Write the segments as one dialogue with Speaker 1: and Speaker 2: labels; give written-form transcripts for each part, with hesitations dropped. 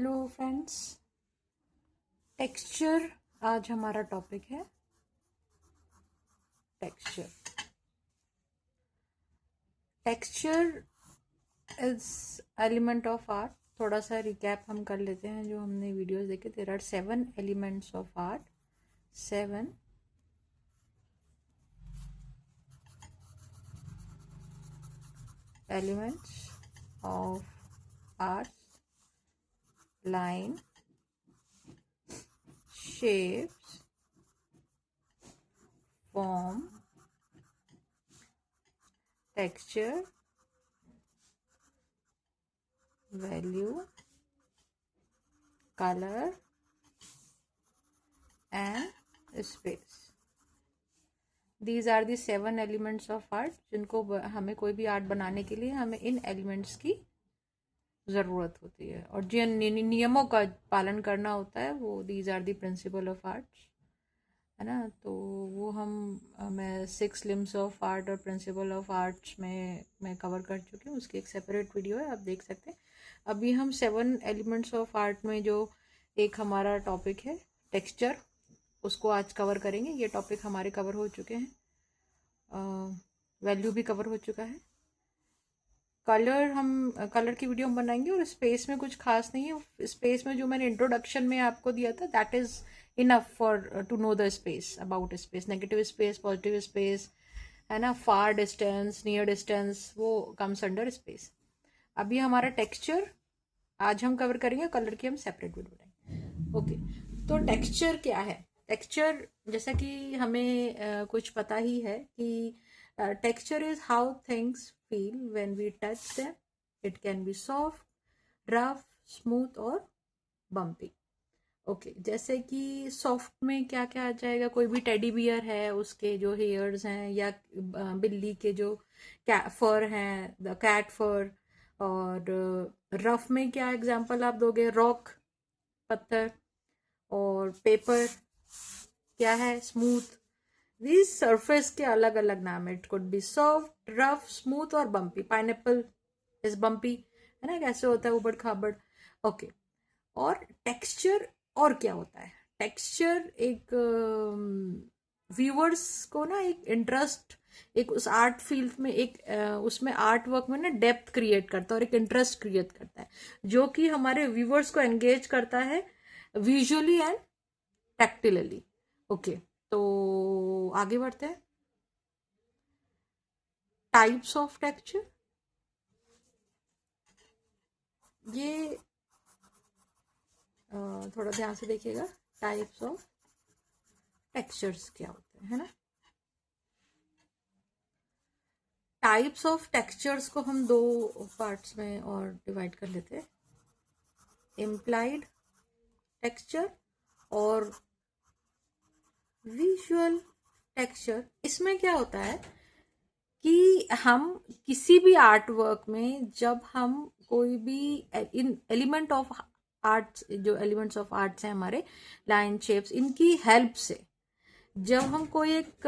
Speaker 1: Hello friends, texture आज हमारा topic है। Texture texture is element of art. थोड़ा सा रिकैप हम कर लेते हैं जो हमने वीडियोस देखे। There are 7 elements of art. 7 elements of art: line, shapes, form, texture, value, color and space. These are the 7 elements of art जिनको हमें कोई भी आर्ट बनाने के लिए हमें इन एलिमेंट्स की ज़रूरत होती है और जिन नियमों का पालन करना होता है वो these are the principle of arts, है ना। तो वो मैं 6 लिम्स ऑफ आर्ट और प्रिंसिपल ऑफ आर्ट्स में मैं कवर कर चुकी हूँ। उसकी एक सेपरेट वीडियो है, आप देख सकते हैं। अभी हम 7 एलिमेंट्स ऑफ आर्ट में जो एक हमारा टॉपिक है टेक्सचर, उसको आज कवर करेंगे। ये टॉपिक हमारे कवर हो चुके हैं। वैल्यू भी कवर हो चुका है। कलर की वीडियो हम बनाएंगे और स्पेस में कुछ खास नहीं है। स्पेस में जो मैंने इंट्रोडक्शन में आपको दिया था that is enough for to know the space, about space, negative space, positive space, है ना। फार डिस्टेंस, नियर डिस्टेंस, वो कम्स अंडर स्पेस। अभी हमारा टेक्सचर आज हम कवर करेंगे, कलर की हम सेपरेट वीडियो बनाएंगे। ओके, तो टेक्सचर क्या है? टेक्सचर जैसा कि हमें कुछ पता ही है कि texture is how things feel when we touch them. It can be soft, rough, smooth और बम्पी। ओके, जैसे कि सॉफ्ट में क्या क्या आ जाएगा? कोई भी टेडी बियर है, उसके जो हेयर्स हैं, या बिल्ली के जो फर हैं, द कैट फर। और रफ में क्या एग्जांपल आप दोगे? रॉक, पत्थर। और पेपर क्या है? स्मूथ। दीज सरफेस के अलग अलग नाम है। It could be soft, rough, smooth और बम्पी। पाइनएप्पल इज बम्पी, है ना। कैसे होता है? उबड़ खाबड़। ओके, और टेक्सचर और क्या होता है? टेक्सचर एक व्यूअर्स को ना एक इंटरेस्ट, एक उस आर्ट फील्ड में, एक उसमें आर्ट वर्क में ना डेप्थ क्रिएट करता है और एक इंटरेस्ट क्रिएट करता है जो कि हमारे व्यूअर्स को एंगेज करता है विजुअली एंड टैक्टिलली। ओके, तो आगे बढ़ते हैं। टाइप्स ऑफ टेक्सचर, ये थोड़ा ध्यान से देखिएगा। टाइप्स ऑफ टेक्सचर्स क्या होते हैं, है ना। टाइप्स ऑफ टेक्सचर्स को हम 2 पार्ट्स में और डिवाइड कर लेते हैं, इम्प्लाइड टेक्सचर और विजुअल टेक्सचर। इसमें क्या होता है कि हम किसी भी आर्ट वर्क में जब हम कोई भी इन एलिमेंट ऑफ आर्ट्स, जो एलिमेंट्स ऑफ आर्ट्स हैं हमारे, लाइन, शेप्स, इनकी हेल्प से जब हम कोई एक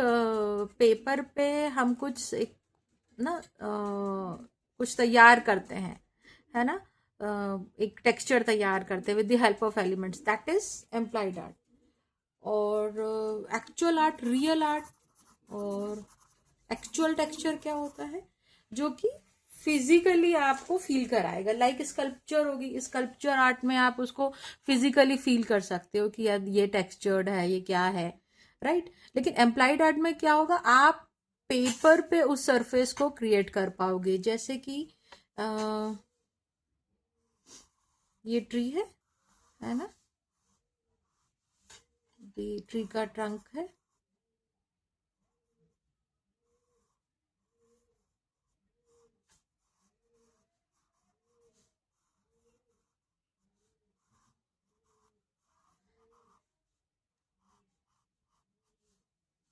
Speaker 1: पेपर पे हम कुछ एक ना कुछ तैयार करते हैं, है ना। एक टेक्सचर तैयार करते हैं with the help of elements, that is implied art. और एक्चुअल आर्ट, रियल आर्ट। और एक्चुअल टेक्सचर क्या होता है? जो कि फिजिकली आपको फील कराएगा। लाइक स्कल्पचर होगी, स्कल्पचर आर्ट में आप उसको फिजिकली फील कर सकते हो कि यार ये टेक्सचर्ड है, ये क्या है, राइट। लेकिन एम्प्लाइड आर्ट में क्या होगा? आप पेपर पे उस सरफेस को क्रिएट कर पाओगे। जैसे कि ये ट्री है ना। ये ट्री का ट्रंक है,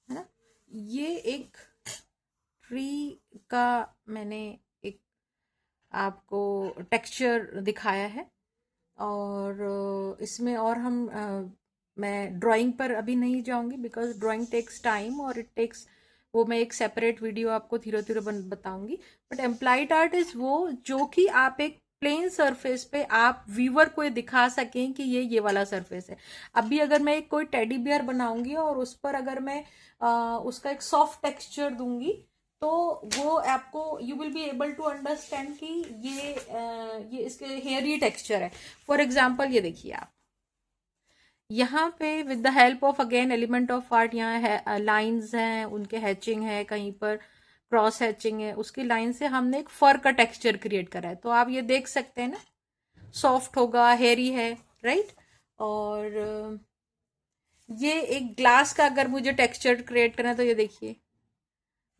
Speaker 1: है ना। ये एक ट्री का मैंने एक आपको टेक्सचर दिखाया है। और इसमें और मैं ड्राइंग पर अभी नहीं जाऊंगी बिकॉज ड्राइंग टेक्स टाइम और इट टेक्स, वो मैं एक सेपरेट वीडियो आपको धीरे धीरे बताऊंगी। बट एम्प्लाइड आर्ट इज वो जो कि आप एक प्लेन सरफेस पे आप व्यूअर को ये दिखा सकें कि ये वाला सरफेस है। अभी अगर मैं एक कोई टेडी बियर बनाऊंगी और उस पर अगर मैं उसका एक सॉफ्ट टेक्सचर दूंगी, तो वो आपको you will be able to understand कि ये इसके हेयरी टेक्सचर है। फॉर एग्जाम्पल ये देखिए आप यहाँ पे with the help of again element of art, यहाँ है लाइंस हैं, उनके हैचिंग है, कहीं पर क्रॉस हैचिंग है, उसकी लाइन से हमने एक फर का टेक्सचर क्रिएट करा है। तो आप ये देख सकते हैं ना, सॉफ्ट होगा, हेयरी है, राइट। और ये एक ग्लास का अगर मुझे टेक्सचर क्रिएट करना है तो ये देखिए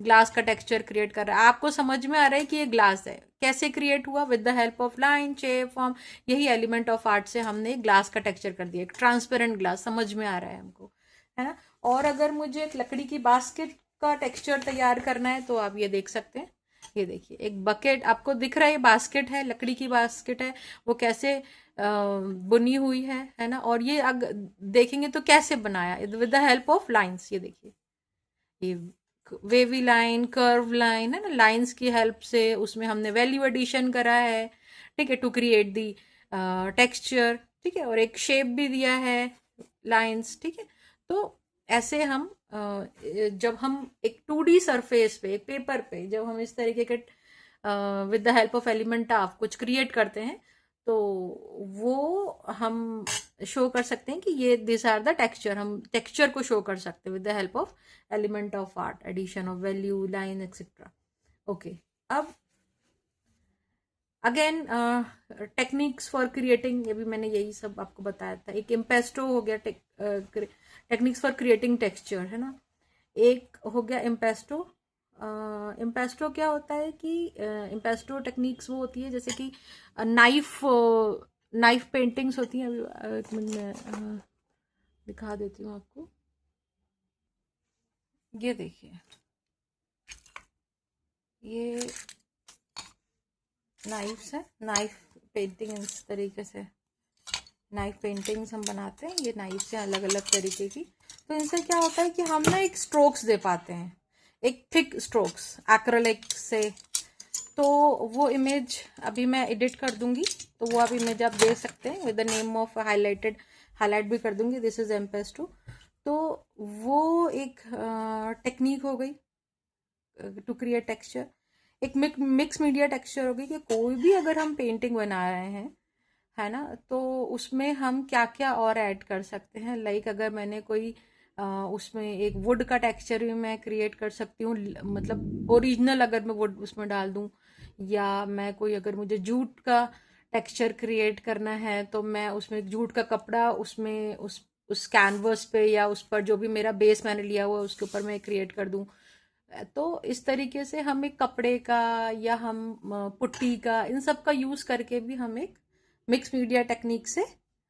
Speaker 1: ग्लास का टेक्सचर क्रिएट कर रहा है। आपको समझ में आ रहा है कि ये ग्लास है, कैसे क्रिएट हुआ? With the help of line, shape, form, यही एलिमेंट ऑफ आर्ट से हमने ग्लास का टेक्सचर कर दिया, एक ट्रांसपेरेंट ग्लास। समझ में आ रहा है हमको, है ना। और अगर मुझे एक लकड़ी की बास्केट का टेक्सचर तैयार करना है तो आप ये देख सकते हैं, ये देखिए एक बकेट आपको दिख रहा है, बास्केट है, लकड़ी की बास्केट है, वो कैसे बुनी हुई है ना। और ये देखेंगे तो कैसे बनाया, with the help of lines. ये देखिए ये वेवी लाइन, कर्व लाइन है ना, लाइंस की हेल्प से उसमें हमने वैल्यू एडिशन करा है, ठीक है, टू क्रिएट दी टेक्सचर, ठीक है, और एक शेप भी दिया है, लाइंस, ठीक है। तो ऐसे हम जब हम एक 2D सरफेस पे, एक पेपर पे, जब हम इस तरीके के with the help of element of कुछ क्रिएट करते हैं, तो वो हम शो कर सकते हैं कि ये दिस आर द टेक्सचर। हम टेक्सचर को शो कर सकते हैं with the help of element of art, addition of value, line, etcetera. Okay, अब अगेन टेक्निक्स फॉर क्रिएटिंग, ये भी मैंने यही सब आपको बताया था। एक इम्पेस्टो हो गया, टेक्निक्स फॉर क्रिएटिंग टेक्सचर, है ना। एक हो गया इम्पेस्टो। इम्पेस्टो क्या होता है कि इम्पेस्टो टेक्निक्स वो होती है जैसे कि नाइफ पेंटिंग्स होती हैं। अभी एक मिनट में दिखा देती हूँ आपको, ये देखिए, ये नाइफ्स है, नाइफ पेंटिंग, इस तरीके से नाइफ पेंटिंग्स हम बनाते हैं, ये नाइफ से अलग अलग तरीके की। तो इनसे क्या होता है कि हम ना एक स्ट्रोक्स दे पाते हैं, एक थिक स्ट्रोक्स एक्रेलिक से। तो वो इमेज अभी मैं एडिट कर दूंगी, तो वो आप इमेज आप देख सकते हैं with the name of highlight भी कर दूंगी, दिस इज एम्पेस्टो। तो वो एक टेक्निक हो गई टू क्रिएट टेक्सचर। एक मिक्स मीडिया टेक्सचर हो गई कि कोई भी अगर हम पेंटिंग बना रहे हैं, है ना, तो उसमें हम क्या क्या और ऐड कर सकते हैं। लाइक अगर मैंने कोई उसमें एक वुड का टेक्सचर भी मैं क्रिएट कर सकती हूँ, मतलब ओरिजिनल अगर मैं वुड उसमें डाल दूँ, या मैं कोई अगर मुझे जूट का टेक्सचर क्रिएट करना है तो मैं उसमें जूट का कपड़ा उसमें उस कैनवस पे या उस पर जो भी मेरा बेस मैंने लिया हुआ है उसके ऊपर मैं क्रिएट कर दूँ। तो इस तरीके से हम एक कपड़े का या हम पुट्टी का, इन सब का यूज़ करके भी हम एक मिक्स मीडिया टेक्निक से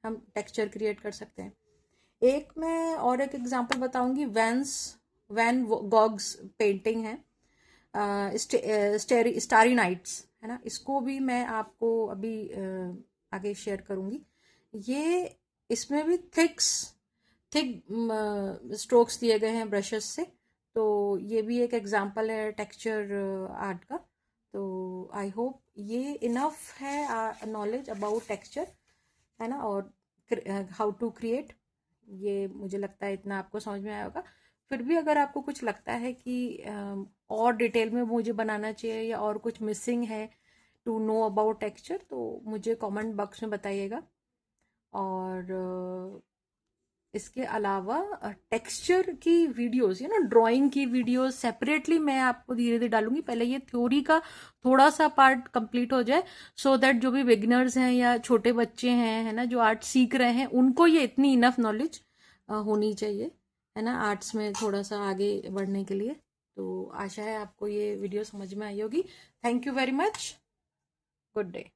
Speaker 1: हम टेक्सचर क्रिएट कर सकते हैं। एक मैं और एक एग्जांपल बताऊंगी, वैन गॉग्स पेंटिंग है, स्टारी नाइट्स, है ना। इसको भी मैं आपको अभी आगे शेयर करूंगी। ये इसमें भी थिक स्ट्रोक्स दिए गए हैं ब्रशेस से। तो ये भी एक एग्जांपल है टेक्सचर आर्ट का। तो आई होप ये इनफ है नॉलेज अबाउट टेक्सचर, है ना, और हाउ टू क्रिएट। ये मुझे लगता है इतना आपको समझ में आया होगा। फिर भी अगर आपको कुछ लगता है कि और डिटेल में मुझे बनाना चाहिए या और कुछ मिसिंग है टू नो अबाउट टेक्सचर, तो मुझे कमेंट बॉक्स में बताइएगा। और इसके अलावा टेक्सचर की वीडियोस, ना ड्राइंग की वीडियोस सेपरेटली मैं आपको धीरे धीरे डालूंगी। पहले ये थ्योरी का थोड़ा सा पार्ट कंप्लीट हो जाए, सो दैट जो भी बिगिनर्स हैं या छोटे बच्चे हैं, है ना, जो आर्ट सीख रहे हैं, उनको ये इतनी इनफ नॉलेज होनी चाहिए, है ना, आर्ट्स में थोड़ा सा आगे बढ़ने के लिए। तो आशा है आपको ये वीडियो समझ में आई होगी। Thank you very much, good day.